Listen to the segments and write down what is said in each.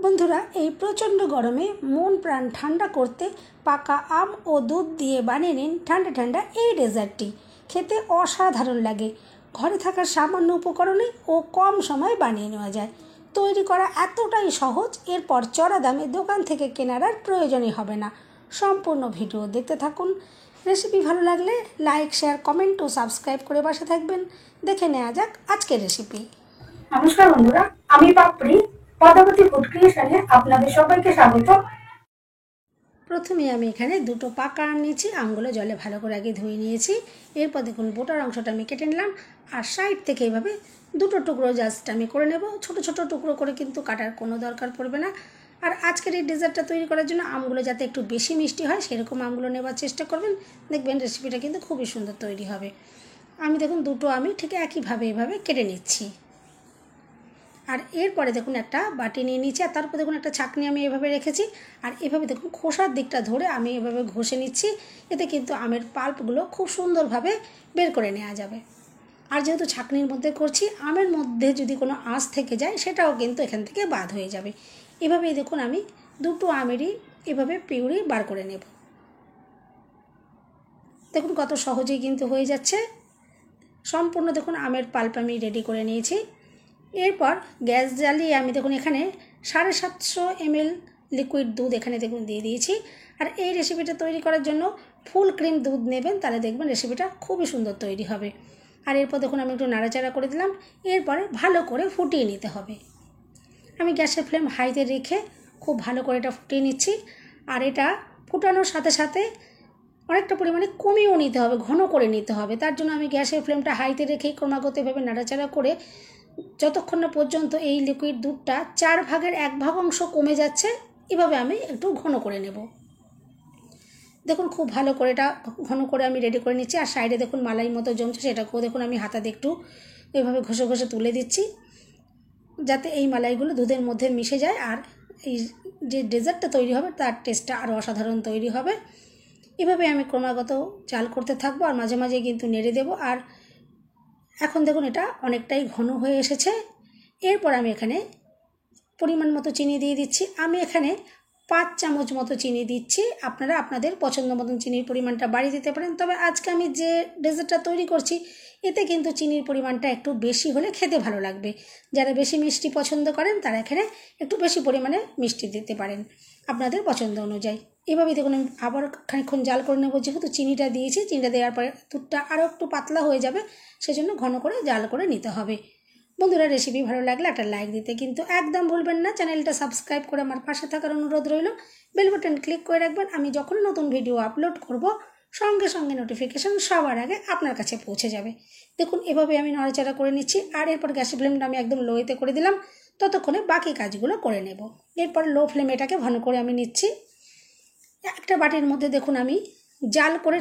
বন্ধুরা, এই প্রচণ্ড গরমে মন প্রাণ ঠান্ডা করতে পাকা আম ও দুধ দিয়ে বানিয়ে নিন ঠান্ডা ঠান্ডা এই ডেজার্টটি। খেতে অসাধারণ লাগে। ঘরে থাকা সামান্য উপকরণে ও কম সময়ে বানিয়ে নেওয়া যায়। তৈরি করা এতটাই সহজ, এরপর চড়া দামে দোকান থেকে কেনার আর প্রয়োজনই হবে না। সম্পূর্ণ ভিডিও দেখতে থাকুন। রেসিপি ভালো লাগলে লাইক, শেয়ার, কমেন্ট ও সাবস্ক্রাইব করে পাশে থাকবেন। দেখে নেওয়া যাক আজকের রেসিপি। নমস্কার বন্ধুরা, আমি পাপড়ি পদাবতী ফুড ক্রিয়েশনে আপনাদের সবাইকে স্বাগত। প্রথমে আমি এখানে দুটো পাকা আম নিয়েছি। আমগুলো জলে ভালো করে আগে ধুয়ে নিয়েছি। এরপর দেখুন বোটার অংশটা আমি কেটে নিলাম, আর সাইড থেকে এইভাবে দুটো টুকরো জাস্ট আমি করে নেব। ছোট ছোট টুকরো করে কিন্তু কাটার কোনো দরকার পড়বে না। আর আজকের এই ডেজার্টটা তৈরি করার জন্য আমগুলো যাতে একটু বেশি মিষ্টি হয় সেরকম আমগুলো নেবার চেষ্টা করবেন। দেখবেন রেসিপিটা কিন্তু খুবই সুন্দর তৈরি হবে। আমি দেখুন দুটো আমি ঠিক একইভাবে এভাবে কেটে নিচ্ছি। আর এরপরে দেখুন একটা বাটি নিয়ে নিচ্ছি, আর তারপর দেখুন একটা ছাঁকনি আমি এভাবে রেখেছি। আর এভাবে দেখুন খোসার দিকটা ধরে আমি এভাবে ঘষে নিচ্ছি। এতে কিন্তু আমের পাল্পগুলো খুব সুন্দরভাবে বের করে নেওয়া যাবে। আর যেহেতু ছাঁকনির মধ্যে করছি, আমের মধ্যে যদি কোনো আঁশ থেকে যায় সেটাও কিন্তু এখান থেকে বাদ হয়ে যাবে। এভাবেই দেখুন আমি দুটো আমেরই এভাবে পিউরি বার করে নেব। দেখুন কত সহজেই কিন্তু হয়ে যাচ্ছে। সম্পূর্ণ দেখুন আমের পাল্প আমি রেডি করে নিয়েছি। এরপর গ্যাস জ্বালিয়ে আমি দেখুন এখানে 750 ml লিকুইড দুধ এখানে দেখুন দিয়ে দিয়েছি। আর এই রেসিপিটা তৈরি করার জন্য ফুল ক্রিম দুধ নেবেন, তাহলে দেখবেন রেসিপিটা খুবই সুন্দর তৈরি হবে। আর এরপর দেখুন আমি একটু নাড়াচাড়া করে দিলাম। এরপরে ভালো করে ফুটিয়ে নিতে হবে। আমি গ্যাসের ফ্লেম হাইতে রেখে খুব ভালো করে এটা ফুটিয়ে নিচ্ছি। আর এটা ফুটানোর সাথে সাথে অনেকটা পরিমাণে কমিয়েও নিতে হবে, ঘন করে নিতে হবে। তার জন্য আমি গ্যাসের ফ্লেমটা হাইতে রেখেই ক্রমাগত এভাবে নাড়াচাড়া করে যতক্ষণ না পর্যন্ত এই লিকুইড দুধটা 4 ভাগের 1 ভাগ অংশ কমে যাচ্ছে, এভাবে আমি একটু ঘন করে নেব। দেখুন খুব ভালো করে এটা ঘন করে আমি রেডি করে নিচ্ছি। আর সাইডে দেখুন মালাই মতো জমছে, সেটাকেও দেখুন আমি হাতা দিয়ে একটু এভাবে ঘষে ঘষে তুলে দিচ্ছি, যাতে এই মালাইগুলো দুধের মধ্যে মিশে যায়। আর এই যে ডেজার্টটা তৈরি হবে তার টেস্টটা আরও অসাধারণ তৈরি হবে। এভাবে আমি ক্রমাগত চাল করতে থাকবো, আর মাঝে মাঝে কিন্তু নেড়ে দেবো। আর এখন দেখুন এটা অনেকটাই ঘন হয়ে এসেছে। এরপর আমি এখানে পরিমাণ মতো চিনি দিয়ে দিচ্ছি। আমি এখানে 5 চামচ মতো চিনি দিচ্ছি। আপনারা আপনাদের পছন্দ মতন চিনির পরিমাণটা বাড়িয়ে দিতে পারেন। তবে আজকে আমি যে ডেজার্টটা তৈরি করছি এতে কিন্তু চিনির পরিমাণটা একটু বেশি হলে খেতে ভালো লাগবে। যারা বেশি মিষ্টি পছন্দ করেন তারা এখানে একটু বেশি পরিমাণে মিষ্টি দিতে পারেন আপনাদের পছন্দ অনুযায়ী। এভাবেই দেখুন আমি আবার খানিকক্ষণ জাল করে নেব। যেহেতু চিনিটা দিয়েছি, চিনিটা দেওয়ার পরে দুধটা আরও একটু পাতলা হয়ে যাবে, সেজন্য ঘন করে জাল করে নিতে হবে। বন্ধুরা, রেসিপি ভালো লাগলে একটা লাইক দিতে কিন্তু একদম ভুলবেন না। চ্যানেলটা সাবস্ক্রাইব করে আমার পাশে থাকার অনুরোধ রইল। বেল বাটন ক্লিক করে রাখবেন। আমি যখন নতুন ভিডিও আপলোড করব সঙ্গে সঙ্গে নোটিফিকেশান সবার আগে আপনার কাছে পৌঁছে যাবে। দেখুন এভাবে আমি নাড়াচাড়া করে নিচ্ছি। আর এরপর গ্যাসের ফ্লেমটা আমি একদম লোতে করে দিলাম। ততক্ষণে বাকি কাজগুলো করে নেব। এরপর লো ফ্লেমে এটাকে ঘন করে আমি নিচ্ছি। একটা বাটির মধ্যে দেখুন আমি জাল করে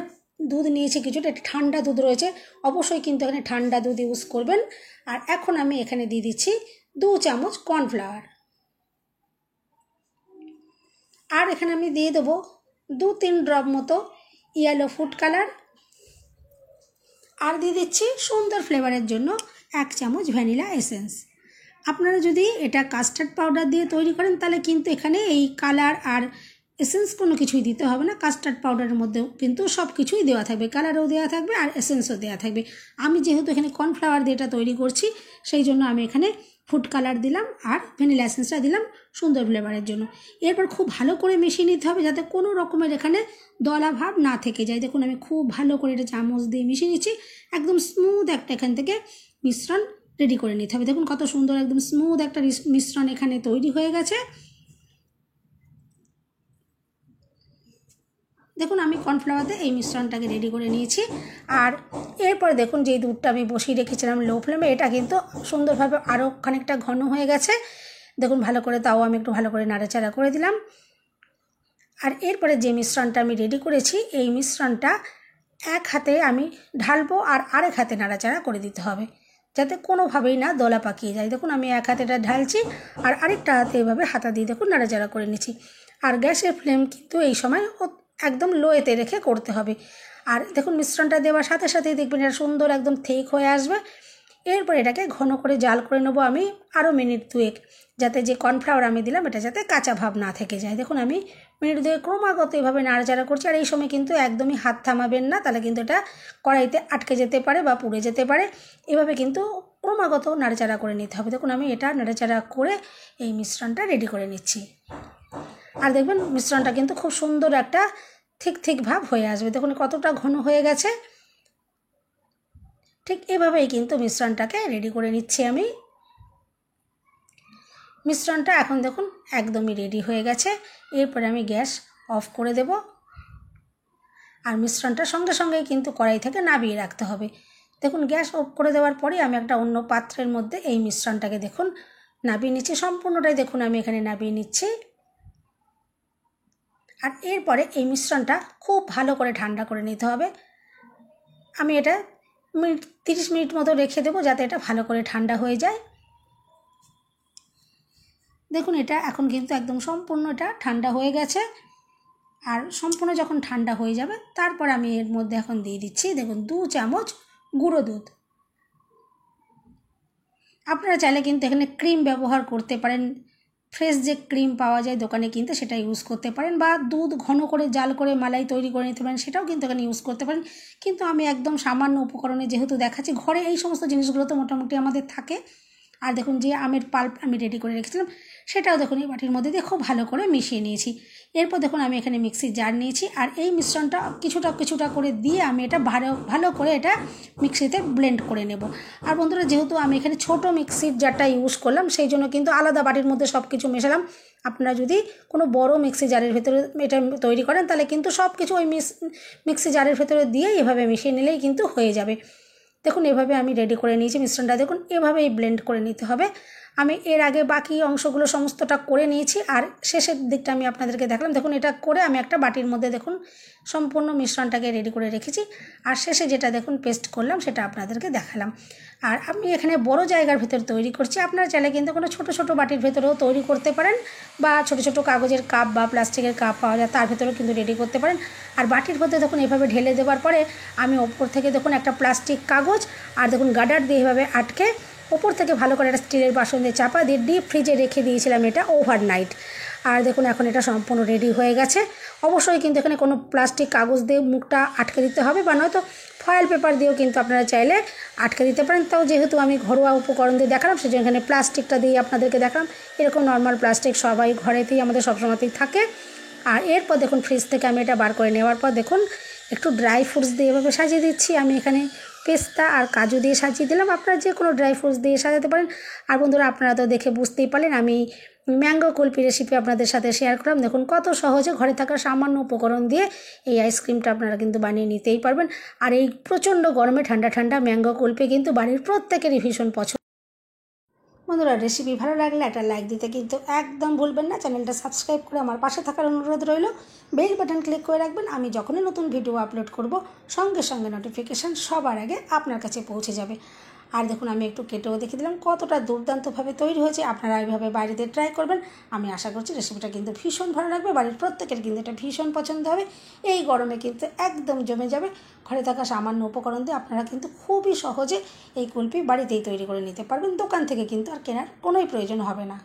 দুধ নিয়েছি কিছুটা, এটা ঠান্ডা দুধ রয়েছে, অবশ্যই কিন্তু এখানে ঠান্ডা দুধ ইউজ করবেন। আর এখন আমি এখানে দিয়ে দিচ্ছি 2 চামচ কর্নফ্লাওয়ার। আর এখানে আমি দিয়ে দেবো 2-3 ড্রপ মতো ইয়েলো ফুড কালার। আর দিয়ে দিচ্ছি সুন্দর ফ্লেভারের জন্য 1 চামচ ভ্যানিলা এসেন্স। আপনারা যদি এটা কাস্টার্ড পাউডার দিয়ে তৈরি করেন তাহলে কিন্তু এখানে এই কালার আর এসেন্স কোনো কিছুই দিতে হবে না। কাস্টার্ড পাউডারের মধ্যেও কিন্তু সব কিছুই দেওয়া থাকবে, কালারও দেওয়া থাকবে আর এসেন্সও দেওয়া থাকবে। আমি যেহেতু এখানে কর্নফ্লাওয়ার দিয়ে এটা তৈরি করছি সেই জন্য আমি এখানে ফুড কালার দিলাম আর ভ্যানিলা এসেন্সটা দিলাম সুন্দর ফ্লেভারের জন্য। এরপর খুব ভালো করে মিশিয়ে নিতে হবে যাতে কোনো রকমের এখানে দলা ভাব না থেকে যায়। দেখুন আমি খুব ভালো করে এটা চামচ দিয়ে মিশিয়ে নিচ্ছি। একদম স্মুথ একটা এখান থেকে মিশ্রণ রেডি করে নিতে হবে। দেখুন কত সুন্দর একদম স্মুথ একটা মিশ্রণ এখানে তৈরি হয়ে গেছে। দেখুন আমি কর্নফ্লাওয়ার দিয়ে এই মিশ্রণটাকে রেডি করে নিয়েছি। আর এরপরে দেখুন যেই দুধটা আমি বসিয়ে রেখেছিলাম লো ফ্লেমে, এটা কিন্তু সুন্দরভাবে আরও খানিকটা ঘন হয়ে গেছে। দেখুন ভালো করে, তাও আমি একটু ভালো করে নাড়াচাড়া করে দিলাম। আর এরপরে যে মিশ্রণটা আমি রেডি করেছি এই মিশ্রণটা এক হাতে আমি ঢালবো আর আরেক হাতে নাড়াচাড়া করে দিতে হবে, যাতে কোনোভাবেই না দলা পাকিয়ে যায়। দেখুন আমি এক হাতে এটা ঢালছি আর আরেকটা হাতে এভাবে হাতা দিয়ে দেখুন নাড়াচাড়া করে নিচ্ছি। আর গ্যাসের ফ্লেম কিন্তু এই সময় একদম লোয়েতে রেখে করতে হবে। আর দেখুন মিশ্রণটা দেওয়ার সাথে সাথেই দেখবেন এটা সুন্দর একদম ঠিক হয়ে আসবে। এরপর এটাকে ঘন করে জাল করে নেবো আমি আরও মিনিট 2। যাতে যে কর্নফ্লাওয়ার আমি দিলাম এটা যাতে কাঁচা ভাব না থেকে যায়। দেখুন আমি মিনিট দুয়ে ক্রমাগত এভাবে নাড়াচাড়া করছি, আর এই সময় কিন্তু একদমই হাত থামাবেন না, তাহলে কিন্তু এটা কড়াইতে আটকে যেতে পারে বা পুড়ে যেতে পারে। এভাবে কিন্তু ক্রমাগত নাড়াচাড়া করে নিতে হবে। দেখুন আমি এটা নাড়াচাড়া করে এই মিশ্রণটা রেডি করে নিচ্ছি। আর দেখবেন মিশ্রণটা কিন্তু খুব সুন্দর একটা ঠিক ভাব হয়ে আসবে। দেখুন কতটা ঘন হয়ে গেছে। ঠিক এভাবেই কিন্তু মিশ্রণটাকে রেডি করে নিচ্ছি আমি। মিশ্রণটা এখন দেখুন একদমই রেডি হয়ে গেছে। এরপরে আমি গ্যাস অফ করে দেব, আর মিশ্রণটা সঙ্গে সঙ্গেই কিন্তু কড়াই থেকে নামিয়ে রাখতে হবে। দেখুন গ্যাস অফ করে দেওয়ার পরে আমি একটা অন্য পাত্রের মধ্যে এই মিশ্রণটাকে দেখুন নামিয়ে নিচ্ছি। সম্পূর্ণটাই দেখুন আমি এখানে নামিয়ে নিচ্ছি। আর এরপরে এই মিশ্রণটা খুব ভালো করে ঠান্ডা করে নিতে হবে। আমি এটা 30 মিনিট মতো রেখে দেবো, যাতে এটা ভালো করে ঠান্ডা হয়ে যায়। দেখুন এটা এখন কিন্তু একদম সম্পূর্ণ এটা ঠান্ডা হয়ে গেছে। আর সম্পূর্ণ যখন ঠান্ডা হয়ে যাবে তারপর আমি এর মধ্যে এখন দিয়ে দিচ্ছি দেখুন 2 চামচ গুঁড়ো দুধ। আপনারা চাইলে কিন্তু এখানে ক্রিম ব্যবহার করতে পারেন, ফ্রেশ যে ক্রিম পাওয়া যায় দোকানে কিনতে সেটা ইউজ করতে পারেন, বা দুধ ঘন করে জাল করে মালাই তৈরি করে নিতে পারেন, সেটাও কিন্তু এখানে ইউজ করতে পারেন। কিন্তু আমি একদম সামান্য উপকরণে যেহেতু দেখাচ্ছি, ঘরে এই সমস্ত জিনিসগুলো তো মোটামুটি আমাদের থাকে। আর দেখুন যে আমের পাল্প আমি রেডি করে রেখেছিলাম সেটাও দেখুন এই বাটির মধ্যে দিয়ে খুব ভালো করে মিশিয়ে নিয়েছি। এরপর দেখুন আমি এখানে মিক্সির জার নিয়েছি, আর এই মিশ্রণটা কিছুটা করে দিয়ে আমি এটা ভালো করে এটা মিক্সিতে ব্লেন্ড করে নেব। আর বন্ধুরা যেহেতু আমি এখানে ছোট মিক্সির জারটা ইউজ করলাম, সেই জন্য কিন্তু আলাদা বাটির মধ্যে সব কিছু মেশালাম। আপনারা যদি কোনো বড় মিক্সি জারের ভেতরে এটা তৈরি করেন তাহলে কিন্তু সব কিছু ওই মিক্সি জারের ভেতরে দিয়ে এভাবে মিশিয়ে নিলেই কিন্তু হয়ে যাবে। দেখুন এভাবে আমি রেডি করে নিয়েছি মিশ্রণটা। দেখুন এভাবেই ব্লেন্ড করে নিতে হবে। আমি এর আগে বাকি অংশগুলো সমস্তটা করে নিয়েছি, আর শেষের দিকটা আমি আপনাদেরকে দেখালাম। দেখুন এটা করে আমি একটা বাটির মধ্যে দেখুন সম্পূর্ণ মিশ্রণটাকে রেডি করে রেখেছি, আর শেষে যেটা দেখুন পেস্ট করলাম সেটা আপনাদেরকে দেখালাম। আর আমি এখানে বড় জায়গার ভেতর তৈরি করছি, আপনারা চাইলে কিন্তু কোনো ছোট বাটির ভেতরেও তৈরি করতে পারেন, বা ছোট কাগজের কাপ বা প্লাস্টিকের কাপ পাওয়া যায় তার ভেতরেও কিন্তু রেডি করতে পারেন। আর বাটির মধ্যে দেখুন এভাবে ঢেলে দেওয়ার পরে আমি ওপর থেকে দেখুন একটা প্লাস্টিক কাগজ আর দেখুন গার্ডার দিয়ে এভাবে আটকে ওপর থেকে ভালো করে একটা স্টিলের বাসন দিয়ে চাপা দিয়ে ডিপ ফ্রিজে রেখে দিয়েছিলাম এটা ওভারনাইট। আর দেখুন এখন এটা সম্পূর্ণ রেডি হয়ে গেছে। অবশ্যই কিন্তু এখানে কোনো প্লাস্টিক কাগজ দিয়ে মুখটা আটকে দিতে হবে, বা নয়তো ফয়েল পেপার দিয়েও কিন্তু আপনারা চাইলে আটকে দিতে পারেন। তাও যেহেতু আমি ঘরোয়া উপকরণ দিয়ে দেখালাম সেজন্য এখানে প্লাস্টিকটা দিয়ে আপনাদেরকে দেখালাম। এরকম নর্মাল প্লাস্টিক সবাই ঘরেতেই আমাদের সবসময়তেই থাকে। আর এরপর দেখুন ফ্রিজ থেকে আমি এটা বার করে নেওয়ার পর দেখুন একটু ড্রাই ফ্রুটস দিয়ে এভাবে সাজিয়ে দিচ্ছি। আমি এখানে পেস্তা আর কাজু দিয়ে সাজিয়ে দিলাম, আপনারা যে কোনো ড্রাই ফ্রুটস দিয়ে সাজাতে পারেন। আর বন্ধুরা আপনারা তো দেখে বুঝতেই পারলেন আমি ম্যাঙ্গো কুলফি রেসিপি আপনাদের সাথে শেয়ার করলাম। দেখুন কত সহজে ঘরে থাকা সামান্য উপকরণ দিয়ে এই আইসক্রিমটা আপনারা কিন্তু বানিয়ে নিতেই পারবেন। আর এই প্রচণ্ড গরমে ঠান্ডা ম্যাঙ্গো কুলফি কিন্তু বাড়ির প্রত্যেকেরই ভীষণ পছন্দ। বন্ধুরা রেসিপি ভালো লাগলে একটা লাইক দিতে কিন্তু একদম ভুলবেন না। চ্যানেলটা সাবস্ক্রাইব করে আমার পাশে থাকার অনুরোধ রইল। বেল বাটন ক্লিক করে রাখবেন, আমি যখনই নতুন ভিডিও আপলোড করব সঙ্গে সঙ্গে নোটিফিকেশান সবার আগে আপনার কাছে পৌঁছে যাবে। আর দেখুন আমি একটু কেটেও দেখিয়ে দিলাম কতটা দুর্দান্তভাবে তৈরি হয়েছে। আপনারা এইভাবে বাড়িতে ট্রাই করবেন, আমি আশা করছি রেসিপিটা কিন্তু ভীষণ ভালো লাগবে, বাড়ির প্রত্যেকের কিন্তু এটা ভীষণ পছন্দ হবে। এই গরমে কিন্তু একদম জমে যাবে। ঘরে থাকা সামান্য উপকরণ দিয়ে আপনারা কিন্তু খুবই সহজে এই কুলফি বাড়িতেই তৈরি করে নিতে পারবেন। দোকান থেকে কিন্তু আর কেনার কোনোই প্রয়োজন হবে না।